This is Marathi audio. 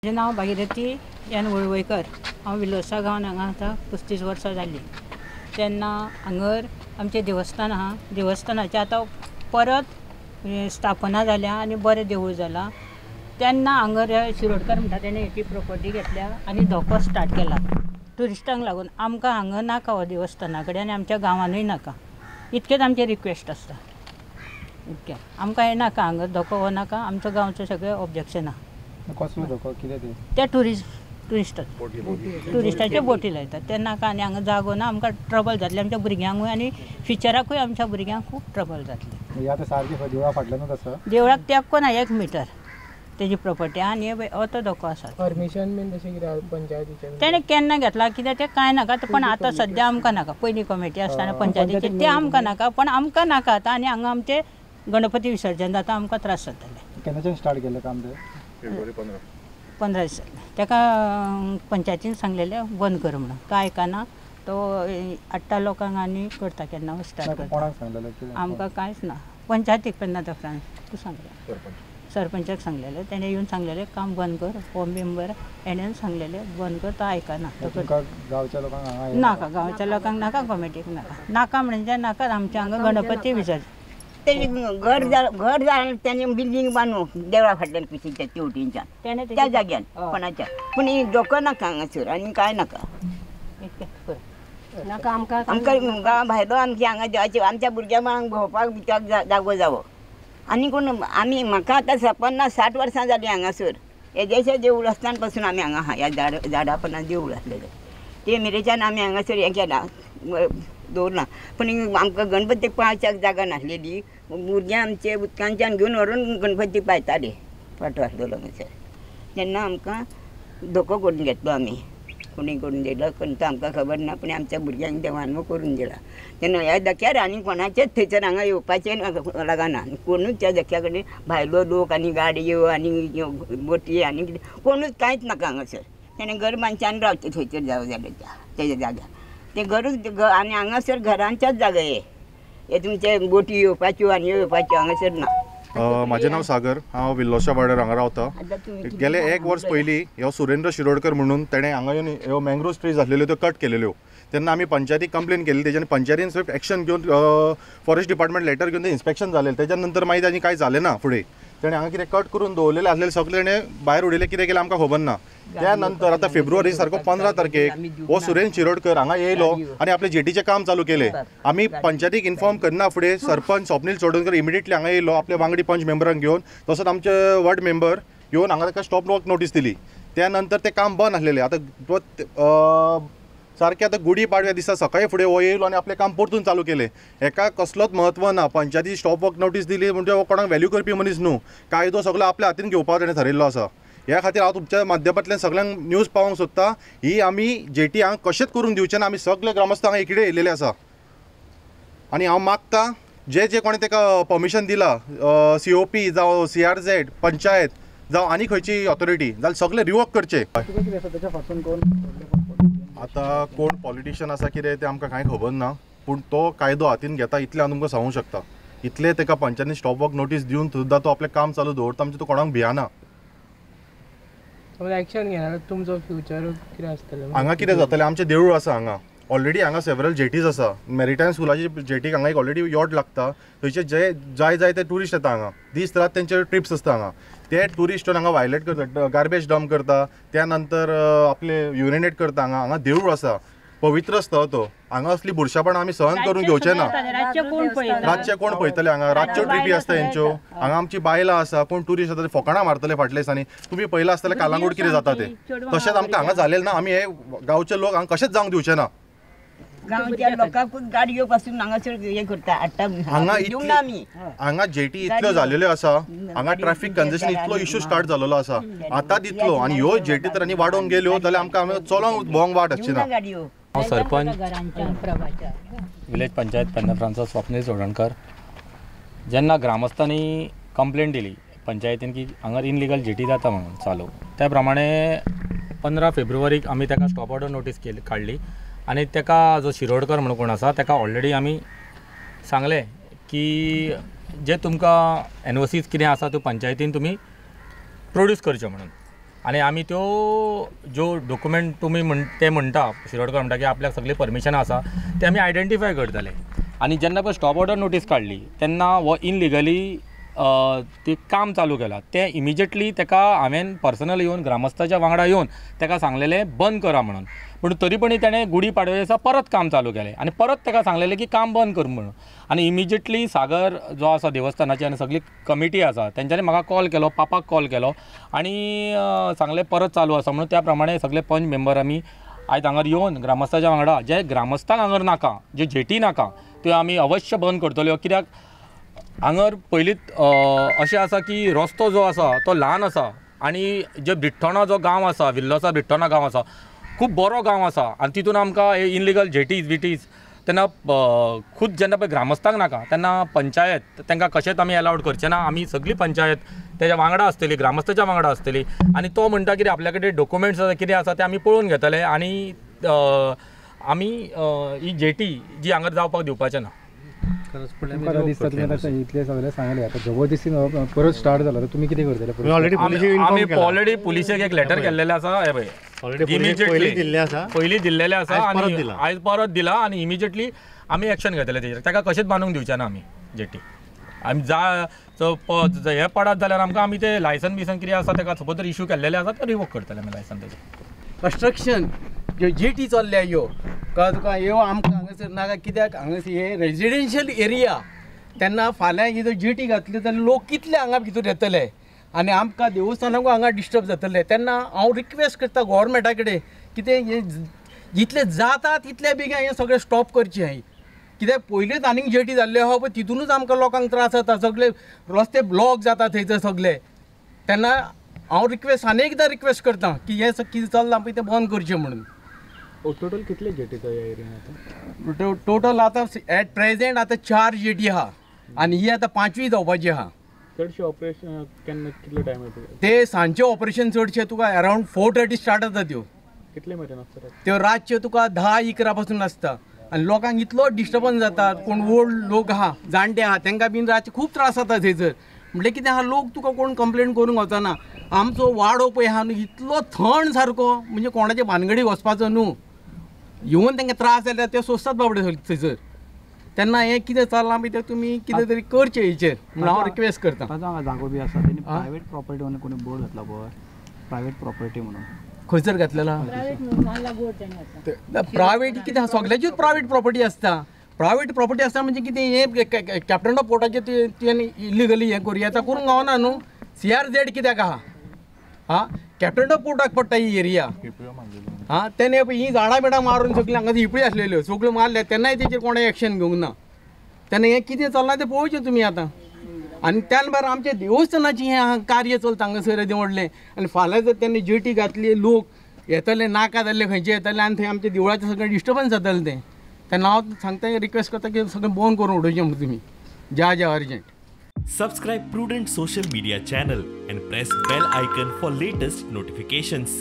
माझे नाव भागीरथी यान वळवयकर। हांव विलोसा गांवांत हांगा आतां 35 वर्सां जाली। तेन्ना हांगर आमचें देवस्थान आहा, देवस्थानाचें आतां परत स्थापना जाल्या आनी बरें देवूळ जालां। तेन्ना हांगर शिरोडकर म्हणटा तेणें हेची प्रॉपर्टी घेतल्या आनी धोको स्टार्ट केला ट्युरिस्टांक लागून। आमकां हांगा नाका हो देवस्थाना कडेन आनी आमच्या गांवानूय नाका, इतकेच आमचें रिक्वेस्ट आसता। इतकें आमकां हें नाका, हांगा धोको हो नाका। आमचो गांवचो सगळें ऑब्जेक्शन आहा। कसलो धोको कितें ते ट्युरिस्टाचे बोटी लायतात ते नाका आनी हांगा जागो ना। आमकां ट्रबल जातलें आमच्या भुरग्यांकूय आनी फ्युचराकूय आमच्या भुरग्यांक खूब ट्रबल जातलें। आतां सारकें देवळा फाटल्यानूच आसा। देवळाक तेंको ना 1 मिटर तेजी प्रॉपर्टी आनी हो तो धोको आसा। परमिशन बीन तशें कितें पंचायतीचें तेणें केन्ना घेतला कित्याक तें कांय नाका, पण आतां सद्या आमकां नाका। पयलीं कमिटी आसताना पंचायतीची ते आमकां नाका, पण आमकां नाका आतां। आनी हांगा आमचें गणपती विसर्जन जाता, आमकां त्रास जातले। केन्नाच्यान स्टार्ट केलें काम तें? फेब्रुवारी 15 दीस जाले। तेका पंचायतीन सांगलेलें बंद कर म्हणून, तो आयकना। तो हाडटा लोकांक आनी करता केन्ना स्टार्ट करता। कोणाक सांगलेलें? आमकां कांयच ना। पंचायतीक पेन्ना तो फ्रांस तूं सांगलें, सरपंचाक सांगलेलें। तेणें येवन सांगलेलें काम बंद कर। होम मेंबर हेणें सांगलेलें बंद कर, तो आयकना। गांवच्या लोकांक हांगा नाका, गांवच्या लोकांक नाका, कमिटीक नाका। नाका म्हणजे नाका। आमच्या हांगा गणपती विसर्जन तेणी घर जालें तेणी बिल्डींग बांदूं देवळा फाटल्यान कुशीच्या तेवटींच्यान त्या जाग्यान कोणाच्या, पूण धोको नाका हांगासर आनी कांय नाका। नाका आमकां गांवा भायलो आमच्या हांगा देवाचे आमच्या भुरग्यांक भोंवपाक बिचाक जागो जावो। आनी कोण आमी म्हाका आतां 50-60 वर्सां जालीं हांगासर। हेजेशें देवूळ आसतना पासून आमी हांगा आहा। ह्या झाडापणान देवूळ आसलेलें ते मेरेच्यान आमी हांगासर हें केलां दवरना। पूण आमकां गणपती पावच्याक जागा नासलेली, भुरग्यां आमचे उदकांच्यान घेवन व्हरून गणपती पायताले फाटो आसलेलो हांगासर। तेन्ना आमकां धोको करून घेतलो आमी, कोणी करून दिलो कोण तो आमकां खबर ना, पूण आमच्या भुरग्यांक देवान करून दिला। तेन्ना ह्या धक्यार आनी कोणाचेच थंयसर हांगा येवपाचें लागना। कोणूच त्या धक्या कडेन भायलो लोक आनी गाडयो आनी बोटी आनी कितें कोणूच कांयच नाका हांगासर। तेणें घर बांदच्यान रावचें थंयसर जावं जालें तेज्या जाग्यार। ते घरूच आनी हांगासर घरांच्याच जागा हे तुमचे बोटी येवपाच्यो आनी येवपाच्यो हांगासर ना। म्हजें नांव सागर, हांव विल्लोसा वाड्यार हांगा रावतां। गेले 1 वर्स पयलीं ह्यो सुरेंद्र शिरोडकर म्हणून ताणें हांगा येवन ह्यो मँग्रोव ट्रीज आसलेल्यो त्यो कट केलेल्यो। तेन्ना आमी पंचायतीक कंप्लेन केली, तेज्यान पंचायतीन स्विफ्ट एक्शन घेवन फॉरेस्ट डिपार्टमेंट लेटर घेवन तें इन्स्पेक्शन जालें। तेज्या नंतर मागीर ताजें कांय जालें ना फुडें। तेणें हांगा कितें कट करून दवरलेलें आसलेलें सगळें तेणें भायर उडयलें, कितें केलें आमकां खबर ना। त्या नंतर आतां फेब्रुवारी सारको 15 तारखेक हो सुरेंद्र शिरोडकर हांगा येयलो आनी आपलें जेटीचें काम चालू केलें। आमी पंचायतीक इन्फॉर्म करना फुडें सरपंच स्वप्नील चोडणकर इमिडिएटली हांगा येयलो आपले वांगडी पंच मेंबरांक घेवन, तसोच आमचे वार्ड मेंबर येवन हांगा ताका स्टॉप वर्क नोटीस दिली। त्या नंतर तें काम बंद आसलेलें। आतां सारकें आतां गुडी पाडव्या दिसा सकाळी फुडें हो येयलो आनी आपलें काम परतून चालू केलें। हेका कसलोच म्हत्व ना। पंचायती स्टॉप वर्क नोटीस दिली म्हणजे हो कोणाक व्हॅल्यू करपी मनीस न्हू। कायदो सगळो आपल्या हातीन घेवपाक ताणें थारिल्लो आसा। ह्या खातीर हांव तुमच्या माध्यमांतल्यान सगळ्यांक न्यूज पावोवंक सोदतां, ही आमी जेटी हांगा कशेंच करून दिवचे ना। आमी सगळे ग्रामस्थ हांगा एकीडे येयलेले आसा आनी हांव मागतां जे कोणें ताका परमिशन दिला, COP जावं CRZ पंचायत जावं आनी खंयची ऑथॉरिटी जाल्यार सगळे रिवोक करचे। आतां कोण पॉलिटिशियन आसा कितें तें आमकां कांय खबर ना, पूण तो कायदो हातीन घेता इतलें हांव तुमकां सांगूंक शकता। इतलें ताका पंचायतीन स्टॉप वर्क नोटीस दिवन सुद्दां तो आपलें काम चालू दवरता म्हणजे तो कोणाक भियाना। एक्शन घेणार तुमचो फ्युचर कितें आसतलें? हांगा कितें जातलें, आमचें देवूळ आसा हांगा ऑलरेडी, हांगा सेवरल जेटीज आसा। मॅरिटायम स्कुलाची जेटीक हांगा एक ऑलरेडी यॉट लागता। थंयचे जे जाय ते ट्युरिस्ट येता हांगा, दीस रात तेंचे ट्रिप्स आसता हांगा। ते ट्युरिस्ट हांगा वायलेट करता, गार्बेज डंप करता, त्या नंतर आपले युरिनेट करता। हांगा देवूळ आसा, पवित्र स्थळ तो। हांगा असली बुरशापण आमी सहन करून घेवचे ना। रातचे कोण पळयतले हांगा? रातच्यो ट्रिपी आसता हेंच्यो। हांगा आमची बायलां आसा, कोण ट्युरिस्ट येता ते फकाणां मारतले फाटल्या दिसांनी। तुमी पळयलां आसतलें कालांगूट कितें जाता तें। तशेंच आमकां हांगा जालेलें ना। आमी हे गांवचे लोक हांगा कशेंच जावंक दिवचे ना। गांवच्या लोकांकूच गाडयो पासून हांगासर हे करता हांगा जेटी इतल्यो जालेल्यो आसा, हांगा ट्रॅफिक कंजेशन इतलो इश्यू स्टार्ट जालेलो आसा आतां दितलो। आनी ह्यो जेटी तर आनी वाडोवंक गेल्यो जाल्यार आमकां चलोंक भोंवंक वाट आसची ना। हांव सरपंच विलेज पंचायत पेन्नफ्रांचो स्वप्नील चोडणकर। जेन्ना ग्रामस्थांनी कंप्लेंट दिली पंचायतीन की हांगा इनलिगल जेटी जाता म्हणून चालू, त्या प्रमाणे 15 फेब्रुवारीक आमी ताका स्टॉप ऑर्डर नोटीस काडली आनी ताका जो शिरोडकर म्हणून कोण आसा ताका ऑलरेडी आमी सांगलें की जे तुमकां NOCs कितें आसा त्यो पंचायतीन तुमी प्रोड्यूस करच्यो म्हणून। आनी आमी त्यो ज्यो डॉक्युमेंट तुमी ते म्हणटा शिरोडकर म्हणटा की आपल्याक सगळी परमिशन आसा ते आमी आयडेंटिफाय करतले. आनी जेन्ना पळय स्टॉप ऑर्डर नोटीस काडली तेन्ना हो इनलिगली ते काम चालू केलां. तें इमिजिएटली ताका हांवें पर्सनल येवन ग्रामस्थाच्या वांगडा येवन ताका सांगलेलें बंद करा म्हणून. पूण तरी पण ताणें गुडी पाडव्या दिसा परत काम चालू केलें आनी परत ताका सांगलेलें की काम बंद कर म्हणून. आनी इमिजिएटली सागर जो आसा देवस्थानाची आनी सगळी कमिटी आसा तेंच्यांनी म्हाका कॉल केलो, पापाक कॉल केलो आनी सांगलें परत चालू आसा म्हणून. त्या प्रमाणे सगळे पंच मेंबर आमी आयज हांगर येवन ग्रामस्थाच्या वांगडा जे ग्रामस्थांक हांगर नाका, जे जेटी नाका त्यो आमी अवश्य बंद करतल्यो. कित्याक हांगर पयलींच अशें आसा की रस्तो जो आसा तो ल्हान आसा आनी जे बिट्टोणा जो गांव आसा, विल्लोसा बिट्टोणा गांव आसा खूब बरो गांव आसा आनी तितून आमकां इनलिगल जेटीज बिटीज तेन्ना खूब जेन्ना पळय ग्रामस्थांक नाका तेन्ना पंचायत तांकां कशेंच आमी अलावड करचें ना. आमी सगळी पंचायत तेज्या वांगडा आसतली, ग्रामस्थाच्या वांगडा आसतली आनी तो म्हणटा कितें आपल्या कडेन डॉक्युमेंट्स आसा कितें आसा ते आमी पळोवन घेतले आनी आमी ही जेटी जी हांगर जावपाक दिवपाचें ना. तुमकां दिसता तुमी आतां इतलें सगळें सांगलें आतां जबरदस्ती परत स्टार्ट जाला तर तुमी कितें करतले? आमी ऑलरेडी पुलिशेक एक लेटर केल्लेलें आसा. हे पळय पयलीं दिल्लेलें आसा आनी आयज परत दिला आनी इमिजिएटली आमी एक्शन घेतले तेजेर. ताका कशेंच बांदूंक दिवचें ना आमी जेटी. आमी हे पडत जाल्यार आमकां आमी ते लायसन बिसन कितें आसा ताका सपोज जर इशू केल्लेलें आसा ते रिवोक करतले आमी लायसन तेजें. कंस्ट्रक्शन ज्यो जेटी चल्ल्या ह्यो कळ्ळें तुका, ह्यो आमकां हांगासर नाका. कित्याक हांगासर हे रेजिडेन्शियल एरिया तेन्ना फाल्यां ही जर जेटी घातली जाल्यार लोक कितले हांगा भितर येतले आनी आमकां देवस्थानाकूय हांगा डिस्टर्ब जातले. तेन्ना हांव रिक्वेस्ट करता गोवोरमेंटा कडेन कितें हे जितले जाता तितले बेगीन हें सगळें स्टॉप करचें. हांवें कित्याक पयलींच आनीक जेटी जाल्ल्यो आहा पळय तितूनच आमकां लोकांक त्रास जाता, सगळे रस्ते ब्लॉक जाता थंयसर सगळे. तेन्ना हांव अनेकदां रिक्वेस्ट करता की हें कितें चल्लां पळय तें बंद करचें म्हणून. टोटल कितले जेटी ह्या एरियान आतां? टोटल आतां एट प्रेजेंट आतां 4 जेटी आहा आनी ही आतां 5वी जावपाची आहा. चडशे ऑपरेशन केन्ना कितलो टायम येता ते सांजचे ऑपरेशन चडशे तुका अरावंड 4:30 स्टार्ट जाता त्यो. कितले मेरेन आसता? त्यो रातच्यो तुका 10-11 पासून आसता आनी लोकांक इतलो डिस्टर्बन्स जाता. कोण ओल्ड लोक आहा, जाणटे आहा, तांकां बीन रातचे खूब त्रास जाता थंयसर. म्हणजे कितें आहा, लोक तुका कोण कंप्लेन करूंक वचना. आमचो वाडो पळय आहा न्हू इतलो थंड सारको, म्हणजे कोणाचे भानगडी वचपाचो न्हू. येवन तांकां त्रास जाल्यार ते सोंसतात बाबडे थंयसर. तेन्ना हें कितें चल्लां पळय तें तुमी कितें तरी करचें हेचेर म्हणून हांव रिक्वेस्ट करता. हांगा जागो बी आसा तेणी प्रायवेट प्रॉपर्टी म्हणून कोणी बोर्ड घातला पळय, प्रायवेट प्रॉपर्टी म्हणून खंयसर घातलेला? प्रायवेट कितें सगळ्याच्योच प्रायवेट प्रॉपर्टी आसता. प्रायवेट प्रॉपर्टी आसता म्हणजे कितें हें कॅप्टन ऑफ पोर्टाचेर तुवें इलिगली हें करूं येता करूंक गावना न्हू. CRZ कित्याक आहा? हां कॅप्टन ऑफ पोर्टाक पडटा ही एरिया. हां तेणे ही झाडां बिडां मारून सगळी हांगा हिपळी आसलेल्यो सगळ्यो मारल्या तेन्नाय तेचेर कोणें एक्शन घेवंक ना. तेन्ना हें कितें चल्लां तें पळोवचें तुमी आतां. आनी त्यान भायर आमच्या देवस्थानाचें हें कार्य चलता हांगासर देवळ्ळें. आनी फाल्यां जर तेणी जेटी घातली लोक येतले नाका जाल्ले खंयचे येतले आनी थंय आमच्या देवळाचें सगळें डिस्टर्बन्स जातलें तें. तेन्ना हांव सांगता रिक्वेस्ट करता की सगळें बंद करून उडोवचें म्हणून तुमी ज्या urgent. Subscribe Prudent social media channel and press bell icon for latest notifications.